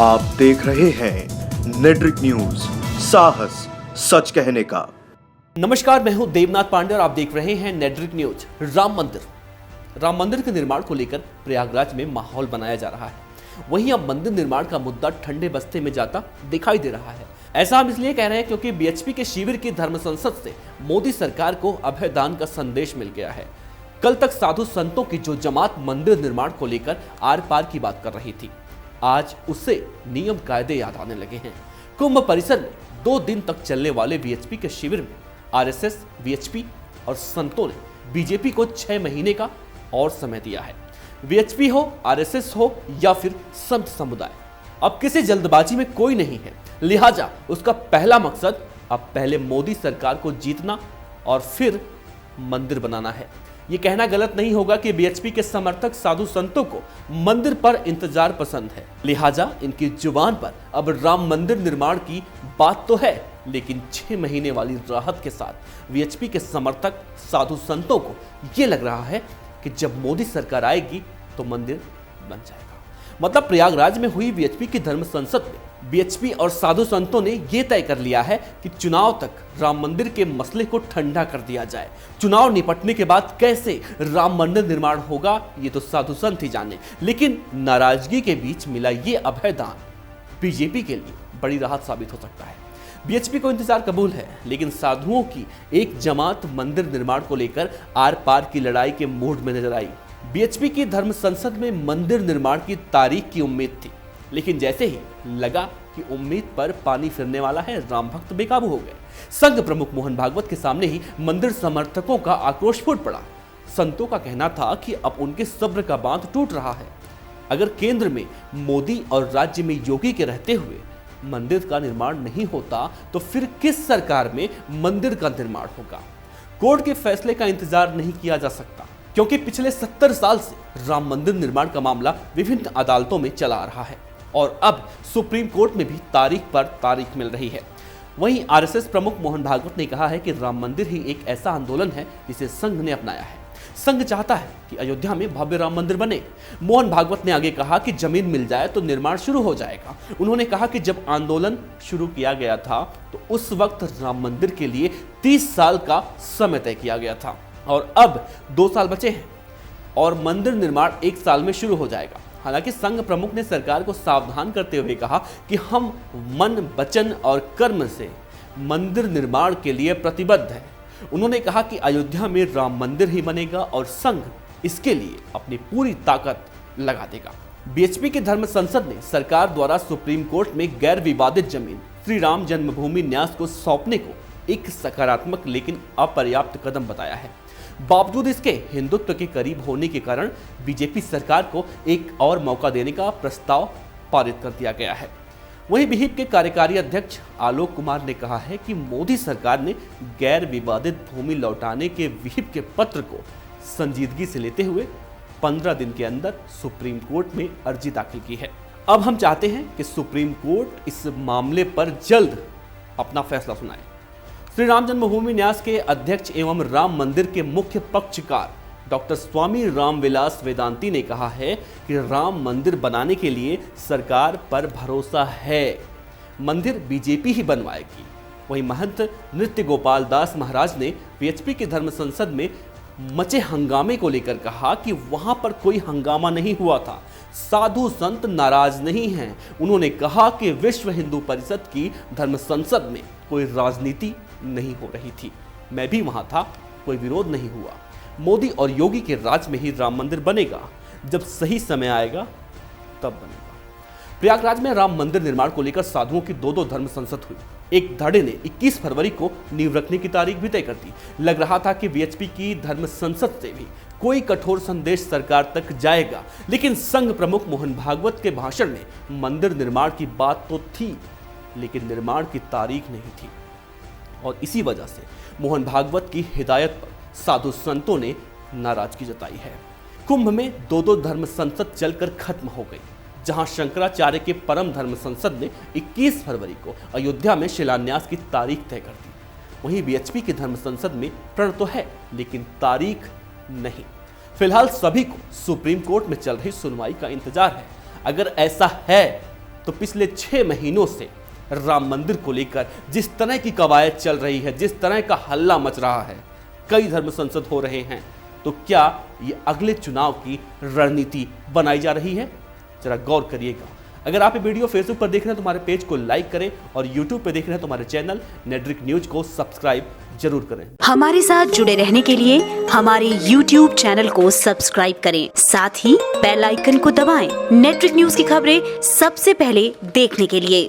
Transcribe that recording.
आप देख रहे हैं नेट्रिक न्यूज, साहस सच कहने का। नमस्कार, मैं हूं देवनाथ पांडे और आप देख रहे हैं नेट्रिक न्यूज। राम मंदिर के निर्माण को लेकर प्रयागराज में माहौल बनाया जा रहा है। वहीं अब मंदिर निर्माण का मुद्दा ठंडे बस्ते में जाता दिखाई दे रहा है। ऐसा हम इसलिए कह रहे हैं क्योंकि बीएचपी के शिविर की धर्म संसद से मोदी सरकार को अभयदान का संदेश मिल गया है। कल तक साधु संतों की जो जमात मंदिर निर्माण को लेकर आर पार की बात कर रही थी, आज उससे नियम कायदे याद आने लगे हैं। कुंभ परिसर में 2 दिन तक चलने वाले बीएचपी के शिविर में आरएसएस, बीएचपी और संतों ने बीजेपी को 6 महीने का और समय दिया है। बीएचपी हो, आरएसएस हो या फिर संत समुदाय, अब किसी जल्दबाजी में कोई नहीं है। लिहाजा उसका पहला मकसद अब पहले मोदी सरकार को जीतना और फिर मंदिर बनाना है। ये कहना गलत नहीं होगा कि बीएचपी के समर्थक साधु संतों को मंदिर पर इंतजार पसंद है। लिहाजा इनकी जुबान पर अब राम मंदिर निर्माण की बात तो है, लेकिन 6 महीने वाली राहत के साथ बीएचपी के समर्थक साधु संतों को ये लग रहा है कि जब मोदी सरकार आएगी तो मंदिर बन जाएगा। मतलब प्रयागराज में हुई बीएचपी की धर्म संसद में बीएचपी और साधु संतों ने यह तय कर लिया है कि चुनाव तक राम मंदिर के मसले को ठंडा कर दिया जाए। चुनाव निपटने के बाद कैसे राम मंदिर निर्माण होगा ये तो साधु संत ही जाने, लेकिन नाराजगी के बीच मिला ये अभयदान बीजेपी के लिए बड़ी राहत साबित हो सकता है। बीएचपी को इंतजार कबूल है, लेकिन साधुओं की एक जमात मंदिर निर्माण को लेकर आर पार की लड़ाई के मूड में नजर आई। बीएचपी की धर्म संसद में मंदिर निर्माण की तारीख की उम्मीद थी, लेकिन जैसे ही लगा कि उम्मीद पर पानी फिरने वाला है, राम भक्त बेकाबू हो गए। संघ प्रमुख मोहन भागवत के सामने ही मंदिर समर्थकों का आक्रोश फूट पड़ा। संतों का कहना था कि अब उनके सब्र का बांध टूट रहा है। अगर केंद्र में मोदी और राज्य में योगी के रहते हुए मंदिर का निर्माण नहीं होता तो फिर किस सरकार में मंदिर का निर्माण होगा? कोर्ट के फैसले का इंतजार नहीं किया जा सकता, क्योंकि पिछले 70 साल से राम मंदिर निर्माण का मामला विभिन्न अदालतों में चला आ रहा है और अब सुप्रीम कोर्ट में भी तारीख पर तारीख मिल रही है। वहीं आरएसएस प्रमुख मोहन भागवत ने कहा है कि राम मंदिर ही एक ऐसा आंदोलन है जिसे संघ ने अपनाया है। संघ चाहता है कि अयोध्या में भव्य राम मंदिर बने। मोहन भागवत ने आगे कहा कि जमीन मिल जाए तो निर्माण शुरू हो जाएगा। उन्होंने कहा कि जब आंदोलन शुरू किया गया था तो उस वक्त राम मंदिर के लिए 30 साल का समय तय किया गया था और अब 2 साल बचे हैं और मंदिर निर्माण 1 साल में शुरू हो जाएगा। हालांकि संघ प्रमुख ने सरकार को सावधान करते हुए कहा कि हम मन, वचन और कर्म से मंदिर निर्माण के लिए प्रतिबद्ध हैं। उन्होंने कहा कि अयोध्या में राम मंदिर ही बनेगा और संघ इसके लिए अपनी पूरी ताकत लगा देगा। बीएचपी की धर्म संसद ने सरकार द्वारा सुप्रीम कोर्ट में गैर विवादित जमीन श्री राम जन्मभूमि न्यास को सौंपने को एक सकारात्मक लेकिन अपर्याप्त कदम बताया है। बावजूद इसके हिंदुत्व के करीब होने के कारण बीजेपी सरकार को एक और मौका देने का प्रस्ताव पारित कर दिया गया है। वहीं विहिप के कार्यकारी अध्यक्ष आलोक कुमार ने कहा है कि मोदी सरकार ने गैर विवादित भूमि लौटाने के विहिप के पत्र को संजीदगी से लेते हुए 15 दिन के अंदर सुप्रीम कोर्ट में अर्जी दाखिल की है। अब हम चाहते हैं कि सुप्रीम कोर्ट इस मामले पर जल्द अपना फैसला सुनाए। श्री राम जन्मभूमि न्यास के अध्यक्ष एवं राम मंदिर के मुख्य पक्षकार डॉक्टर स्वामी रामविलास वेदांती ने कहा है कि राम मंदिर बनाने के लिए सरकार पर भरोसा है। मंदिर बीजेपी ही बनवाएगी। वहीं महंत नृत्य गोपाल दास महाराज ने बीएचपी की धर्म संसद में मचे हंगामे को लेकर कहा कि वहां पर कोई हंगामा नहीं हुआ था, साधु संत नाराज नहीं हैं। उन्होंने कहा कि विश्व हिंदू परिषद की धर्म संसद में कोई राजनीति नहीं हो रही थी, मैं भी वहां था, कोई विरोध नहीं हुआ। मोदी और योगी के राज में ही राम मंदिर बनेगा, जब सही समय आएगा तब बनेगा। प्रयागराज में राम मंदिर निर्माण को लेकर साधुओं की 2 धर्म संसद हुई। एक धड़े ने 21 फरवरी को नींव रखने की तारीख भी तय कर दी। लग रहा था कि बीएचपी की धर्म संसद से भी कोई कठोर संदेश सरकार तक जाएगा, लेकिन संघ प्रमुख मोहन भागवत के भाषण में मंदिर निर्माण की बात तो थी, लेकिन निर्माण की तारीख नहीं थी और इसी वजह से मोहन भागवत की हिदायत पर साधु संतों ने नाराजगी जताई है। कुंभ में 2 धर्म संसद चलकर खत्म हो गई, जहां शंकराचार्य के परम धर्म संसद ने 21 फरवरी को अयोध्या में शिलान्यास की तारीख तय कर दी। वहीं बीएचपी की धर्म संसद में प्रण तो है, लेकिन तारीख नहीं। फिलहाल सभी को सुप्रीम कोर्ट में चल रही सुनवाई का इंतजार है। अगर ऐसा है तो पिछले 6 महीनों से राम मंदिर को लेकर जिस तरह की कवायद चल रही है, जिस तरह का हल्ला मच रहा है, कई धर्म संसद हो रहे हैं, तो क्या ये अगले चुनाव की रणनीति बनाई जा रही है? जरा गौर करिएगा। अगर आप ये वीडियो फेसबुक पर देख रहे हैं तो हमारे पेज को लाइक करें और यूट्यूब पर देख रहे हैं तो हमारे चैनल नेटरिक न्यूज को सब्सक्राइब जरूर करें। हमारे साथ जुड़े रहने के लिए हमारे यूट्यूब चैनल को सब्सक्राइब करें, साथ ही बेल आइकन को दबाएं। नेटरिक न्यूज की खबरें सबसे पहले देखने के लिए।